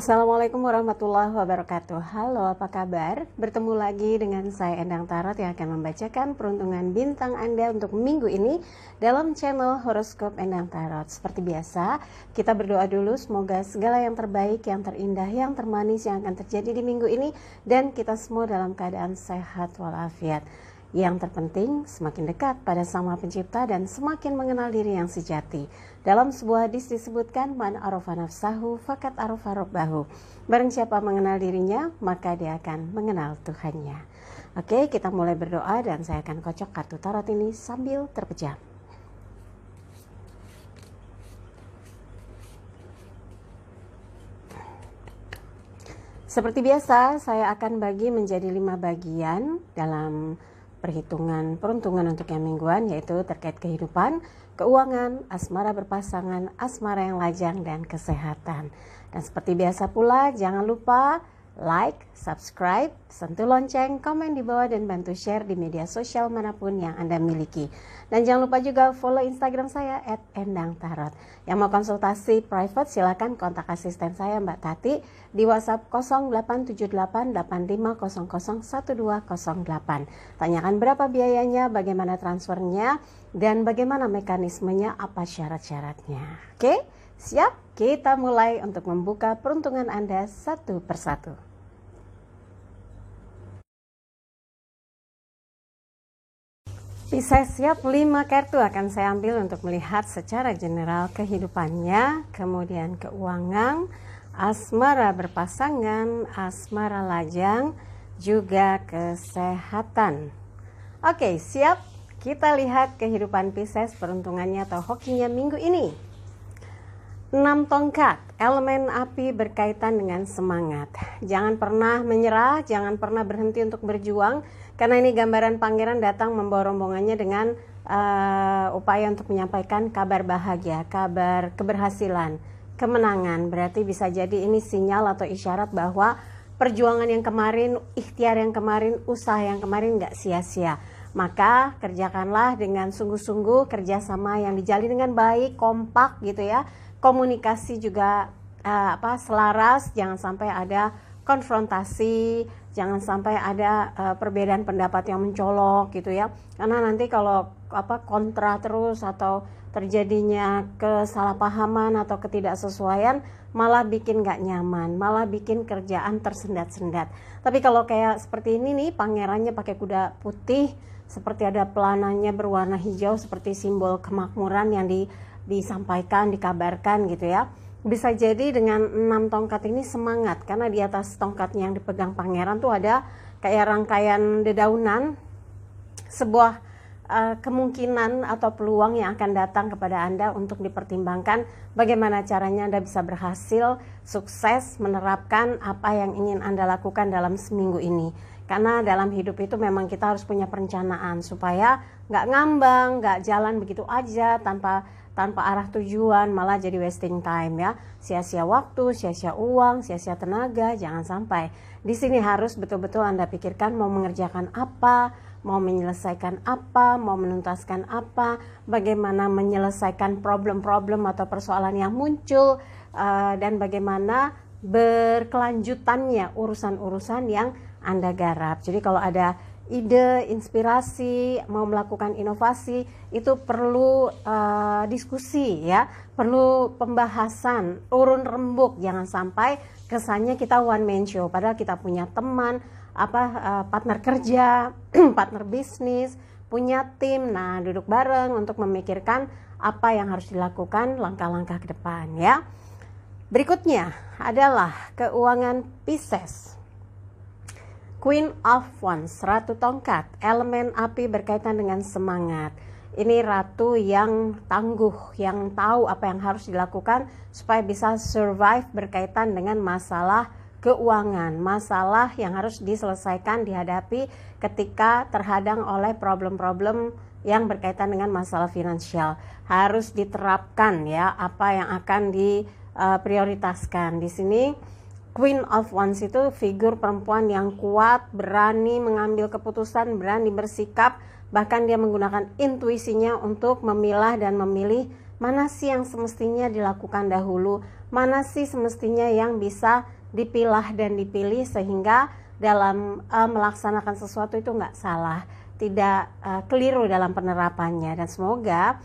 Assalamualaikum warahmatullahi wabarakatuh. Halo, apa kabar? Bertemu lagi dengan saya Endang Tarot yang akan membacakan peruntungan bintang Anda untuk minggu ini dalam channel Horoskop Endang Tarot. Seperti biasa, kita berdoa dulu semoga segala yang terbaik, yang terindah, yang termanis yang akan terjadi di minggu ini dan kita semua dalam keadaan sehat walafiat. Yang terpenting, semakin dekat pada Sang Maha Pencipta dan semakin mengenal diri yang sejati. Dalam sebuah hadis disebutkan, man arafa nafsahu fakat arafa rabbahu. Barang siapa mengenal dirinya, maka dia akan mengenal Tuhannya. Oke, kita mulai berdoa dan saya akan kocok kartu tarot ini sambil terpejam. Seperti biasa, saya akan bagi menjadi 5 bagian dalam perhitungan peruntungan untuk yang mingguan, yaitu terkait kehidupan, keuangan, asmara berpasangan, asmara yang lajang, dan kesehatan. Dan seperti biasa pula, jangan lupa like, subscribe, sentuh lonceng, komen di bawah, dan bantu share di media sosial manapun yang Anda miliki. Dan jangan lupa juga follow Instagram saya @endangtarot. Yang mau konsultasi private silakan kontak asisten saya Mbak Tati di WhatsApp 087885001208. Tanyakan berapa biayanya, bagaimana transfernya, dan bagaimana mekanismenya, apa syarat-syaratnya. Oke, siap? Kita mulai untuk membuka peruntungan Anda satu persatu. Pisces, siap? 5 kartu akan saya ambil untuk melihat secara general kehidupannya, kemudian keuangan, asmara berpasangan, asmara lajang, juga kesehatan. Oke, siap? Kita lihat kehidupan Pisces, peruntungannya atau hokinya minggu ini. 6 tongkat, elemen api berkaitan dengan semangat. Jangan pernah menyerah, jangan pernah berhenti untuk berjuang. Karena ini gambaran pangeran datang membawa rombongannya dengan upaya untuk menyampaikan kabar bahagia, kabar keberhasilan, kemenangan. Berarti bisa jadi ini sinyal atau isyarat bahwa perjuangan yang kemarin, ikhtiar yang kemarin, usaha yang kemarin gak sia-sia. Maka kerjakanlah dengan sungguh-sungguh, kerjasama yang dijalin dengan baik, kompak gitu ya. Komunikasi juga selaras, jangan sampai ada konfrontasi, jangan sampai ada perbedaan pendapat yang mencolok gitu ya. Karena nanti kalau kontra terus atau terjadinya kesalahpahaman atau ketidaksesuaian malah bikin gak nyaman, malah bikin kerjaan tersendat-sendat. Tapi kalau kayak seperti ini nih, pangerannya pakai kuda putih, seperti ada pelananya berwarna hijau seperti simbol kemakmuran yang disampaikan, dikabarkan gitu ya. Bisa jadi dengan 6 tongkat ini semangat, karena di atas tongkatnya yang dipegang pangeran tuh ada kayak rangkaian dedaunan, sebuah kemungkinan atau peluang yang akan datang kepada Anda untuk dipertimbangkan bagaimana caranya Anda bisa berhasil, sukses menerapkan apa yang ingin Anda lakukan dalam seminggu ini. Karena dalam hidup itu memang kita harus punya perencanaan supaya nggak ngambang, nggak jalan begitu aja tanpa arah tujuan, malah jadi wasting time ya, sia-sia waktu, sia-sia uang, sia-sia tenaga. Jangan sampai. Di sini harus betul-betul Anda pikirkan mau mengerjakan apa, mau menyelesaikan apa, mau menuntaskan apa, bagaimana menyelesaikan problem-problem atau persoalan yang muncul, dan bagaimana berkelanjutannya urusan-urusan yang Anda garap. Jadi kalau ada ide, inspirasi, mau melakukan inovasi, itu perlu diskusi ya, perlu pembahasan, urun rembuk. Jangan sampai kesannya kita one man show, padahal kita punya teman, partner kerja, partner bisnis, punya tim. Nah, duduk bareng untuk memikirkan apa yang harus dilakukan langkah-langkah ke depan ya. Berikutnya adalah keuangan Pisces. Queen of Wands, Ratu Tongkat, elemen api berkaitan dengan semangat. Ini ratu yang tangguh, yang tahu apa yang harus dilakukan supaya bisa survive berkaitan dengan masalah keuangan, masalah yang harus diselesaikan, dihadapi ketika terhadang oleh problem-problem yang berkaitan dengan masalah finansial. Harus diterapkan ya, apa yang akan diprioritaskan. Di sini Queen of Wands itu figur perempuan yang kuat, berani mengambil keputusan, berani bersikap, bahkan dia menggunakan intuisinya untuk memilah dan memilih mana sih yang semestinya dilakukan dahulu, mana sih semestinya yang bisa dipilah dan dipilih sehingga dalam melaksanakan sesuatu itu nggak salah, tidak keliru dalam penerapannya. Dan semoga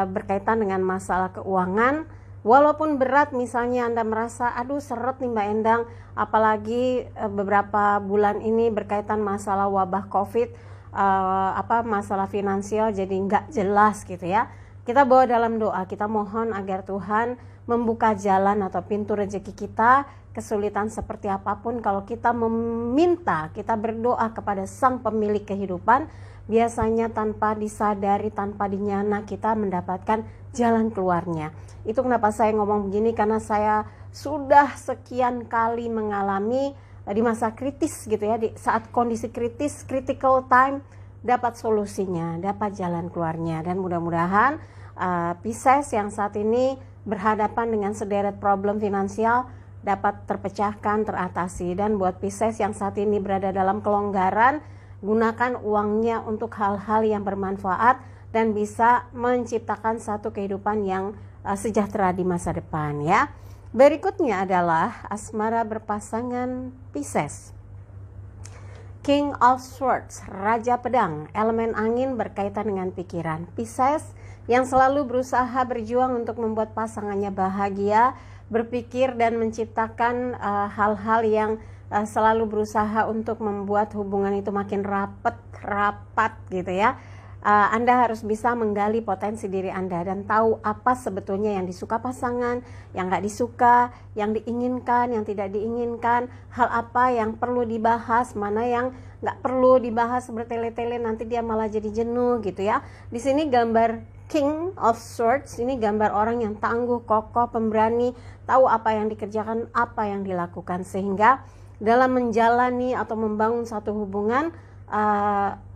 berkaitan dengan masalah keuangan, walaupun berat, misalnya Anda merasa aduh seret nih Mbak Endang, apalagi beberapa bulan ini berkaitan masalah wabah COVID, masalah finansial jadi nggak jelas gitu ya. Kita bawa dalam doa, kita mohon agar Tuhan membuka jalan atau pintu rezeki kita. Kesulitan seperti apapun, kalau kita meminta, kita berdoa kepada Sang Pemilik kehidupan, biasanya tanpa disadari, tanpa dinyana kita mendapatkan jalan keluarnya. Itu kenapa saya ngomong begini, karena saya sudah sekian kali mengalami di masa kritis gitu ya, di saat kondisi kritis, critical time, dapat solusinya, dapat jalan keluarnya. Dan mudah-mudahan Pisces yang saat ini berhadapan dengan sederet problem finansial dapat terpecahkan, teratasi. Dan buat Pisces yang saat ini berada dalam kelonggaran, gunakan uangnya untuk hal-hal yang bermanfaat dan bisa menciptakan satu kehidupan yang sejahtera di masa depan ya. Berikutnya adalah asmara berpasangan Pisces. King of Swords, Raja Pedang, elemen angin berkaitan dengan pikiran. Pisces yang selalu berusaha berjuang untuk membuat pasangannya bahagia, berpikir dan menciptakan hal-hal yang selalu berusaha untuk membuat hubungan itu makin rapat gitu ya. Anda harus bisa menggali potensi diri Anda dan tahu apa sebetulnya yang disuka pasangan, yang nggak disuka, yang diinginkan, yang tidak diinginkan, hal apa yang perlu dibahas, mana yang nggak perlu dibahas bertele-tele nanti dia malah jadi jenuh gitu ya. Di sini gambar King of Swords, ini gambar orang yang tangguh, kokoh, pemberani, tahu apa yang dikerjakan, apa yang dilakukan, sehingga dalam menjalani atau membangun satu hubungan,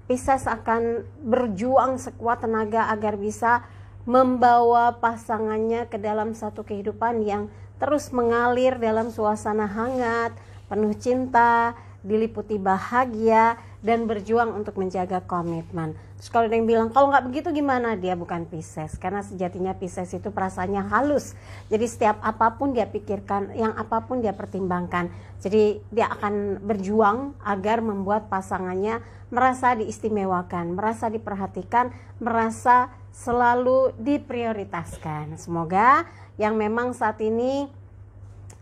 Pisces akan berjuang sekuat tenaga agar bisa membawa pasangannya ke dalam satu kehidupan yang terus mengalir dalam suasana hangat, penuh cinta, diliputi bahagia, dan berjuang untuk menjaga komitmen. Terus kalau ada yang bilang, kalau nggak begitu gimana? Dia bukan Pisces, karena sejatinya Pisces itu perasaannya halus. Jadi setiap apapun dia pikirkan, yang apapun dia pertimbangkan. Jadi dia akan berjuang agar membuat pasangannya merasa diistimewakan, merasa diperhatikan, merasa selalu diprioritaskan. Semoga yang memang saat ini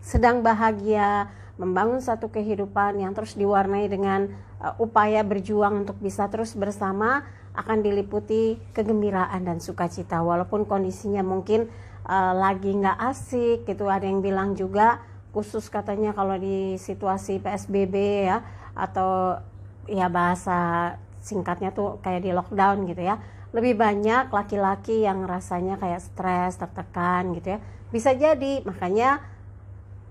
sedang bahagia, membangun satu kehidupan yang terus diwarnai dengan upaya berjuang untuk bisa terus bersama, akan diliputi kegembiraan dan sukacita walaupun kondisinya mungkin lagi nggak asik gitu. Ada yang bilang juga, khusus katanya kalau di situasi PSBB ya, atau ya bahasa singkatnya tuh kayak di lockdown gitu ya, lebih banyak laki-laki yang rasanya kayak stres, tertekan gitu ya. Bisa jadi, makanya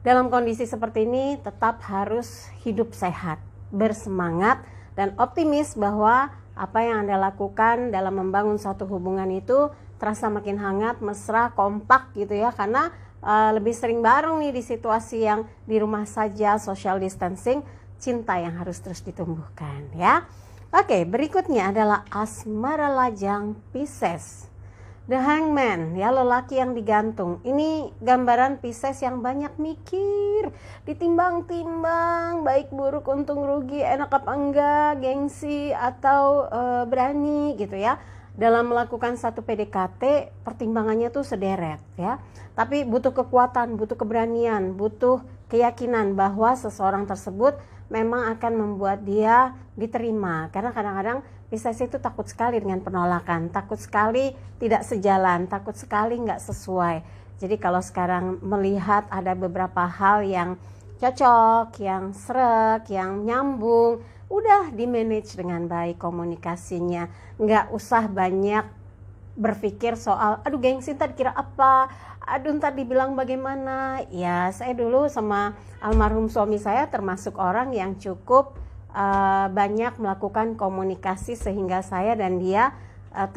dalam kondisi seperti ini tetap harus hidup sehat, bersemangat, dan optimis bahwa apa yang Anda lakukan dalam membangun satu hubungan itu terasa makin hangat, mesra, kompak gitu ya, karena lebih sering bareng nih di situasi yang di rumah saja, social distancing, cinta yang harus terus ditumbuhkan ya. Oke, berikutnya adalah asmara lajang Pisces. The Hangman, ya, lelaki yang digantung. Ini gambaran Pisces yang banyak mikir, ditimbang-timbang, baik buruk, untung rugi, enak apa enggak, gengsi atau berani gitu ya. Dalam melakukan satu PDKT, pertimbangannya tuh sederet ya. Tapi butuh kekuatan, butuh keberanian, butuh keyakinan bahwa seseorang tersebut memang akan membuat dia diterima. Karena kadang-kadang Pisces itu takut sekali dengan penolakan, takut sekali tidak sejalan, takut sekali nggak sesuai. Jadi kalau sekarang melihat ada beberapa hal yang cocok, yang srek, yang nyambung, udah di manage dengan baik komunikasinya. Nggak usah banyak berpikir soal, aduh gengsi ntar dikira apa, aduh ntar dibilang bagaimana. Ya, saya dulu sama almarhum suami saya termasuk orang yang cukup banyak melakukan komunikasi sehingga saya dan dia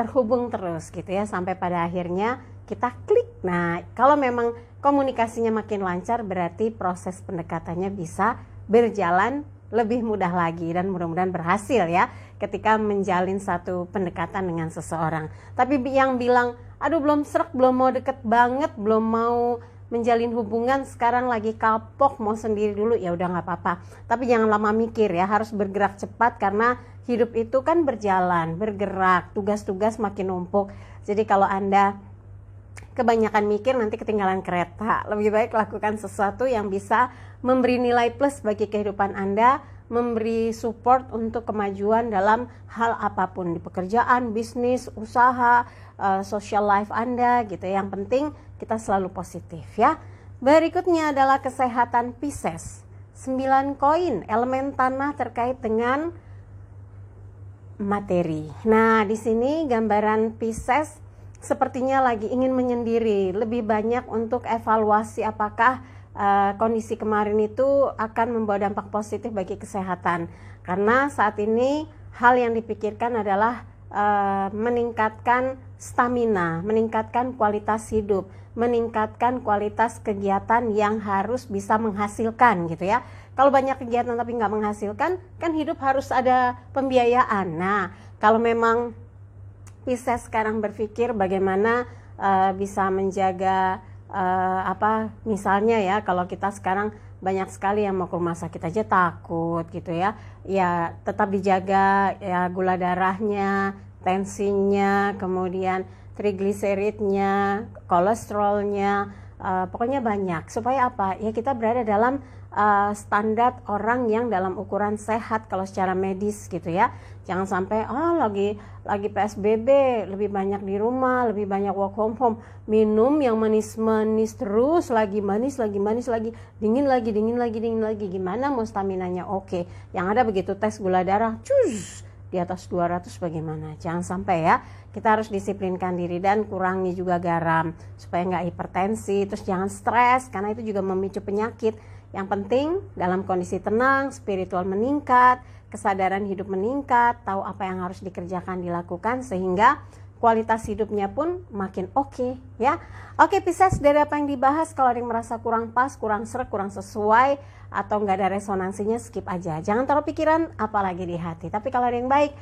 terhubung terus gitu ya, sampai pada akhirnya kita klik. Nah, kalau memang komunikasinya makin lancar, berarti proses pendekatannya bisa berjalan lebih mudah lagi dan mudah-mudahan berhasil ya ketika menjalin satu pendekatan dengan seseorang. Tapi yang bilang aduh belum srek, belum mau deket banget, belum mau menjalin hubungan, sekarang lagi kapok mau sendiri dulu, ya udah nggak apa-apa. Tapi jangan lama mikir ya, harus bergerak cepat karena hidup itu kan berjalan, bergerak, tugas-tugas makin numpuk. Jadi kalau Anda kebanyakan mikir nanti ketinggalan kereta. Lebih baik lakukan sesuatu yang bisa memberi nilai plus bagi kehidupan Anda, memberi support untuk kemajuan dalam hal apapun, di pekerjaan, bisnis, usaha, social life Anda gitu. Yang penting kita selalu positif ya. Berikutnya adalah kesehatan Pisces. 9 koin, elemen tanah terkait dengan materi. Nah, di sini gambaran Pisces sepertinya lagi ingin menyendiri, lebih banyak untuk evaluasi apakah kondisi kemarin itu akan membawa dampak positif bagi kesehatan. Karena saat ini hal yang dipikirkan adalah meningkatkan stamina, meningkatkan kualitas hidup, meningkatkan kualitas kegiatan yang harus bisa menghasilkan gitu ya. Kalau banyak kegiatan tapi nggak menghasilkan, kan hidup harus ada pembiayaan. Nah, kalau memang Pisces sekarang berpikir bagaimana bisa menjaga misalnya ya, kalau kita sekarang banyak sekali yang mau ke rumah sakit aja takut gitu ya, ya tetap dijaga ya, gula darahnya, tensinya, kemudian trigliseridnya, kolesterolnya, pokoknya banyak, supaya apa ya, kita berada dalam standar orang yang dalam ukuran sehat kalau secara medis gitu ya. Jangan sampai lagi PSBB, lebih banyak di rumah, lebih banyak work from home, minum yang manis-manis terus, lagi manis lagi, dingin lagi, gimana mau staminanya oke. Yang ada begitu tes gula darah cus di atas 200 bagaimana. Jangan sampai ya, kita harus disiplinkan diri dan kurangi juga garam supaya nggak hipertensi. Terus jangan stres karena itu juga memicu penyakit. Yang penting dalam kondisi tenang, spiritual meningkat, kesadaran hidup meningkat, tahu apa yang harus dikerjakan, dilakukan, sehingga kualitas hidupnya pun makin oke ya. Oke Pisces, dari apa yang dibahas, kalau ada yang merasa kurang pas, kurang srek, kurang sesuai, atau nggak ada resonansinya, skip aja. Jangan taruh pikiran apalagi di hati. Tapi kalau ada yang baik,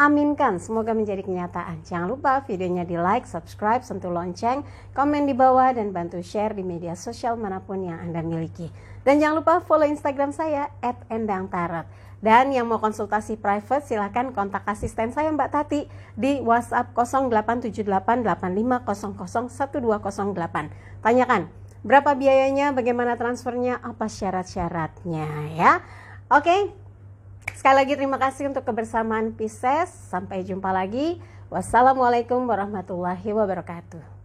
aminkan, semoga menjadi kenyataan. Jangan lupa videonya di like, subscribe, sentuh lonceng, komen di bawah, dan bantu share di media sosial manapun yang Anda miliki. Dan jangan lupa follow Instagram saya @endangtarot. Dan yang mau konsultasi private silahkan kontak asisten saya Mbak Tati di WhatsApp 081885001208. Tanyakan berapa biayanya, bagaimana transfernya, apa syarat-syaratnya ya. Oke, sekali lagi terima kasih untuk kebersamaan Pisces. Sampai jumpa lagi. Wassalamualaikum warahmatullahi wabarakatuh.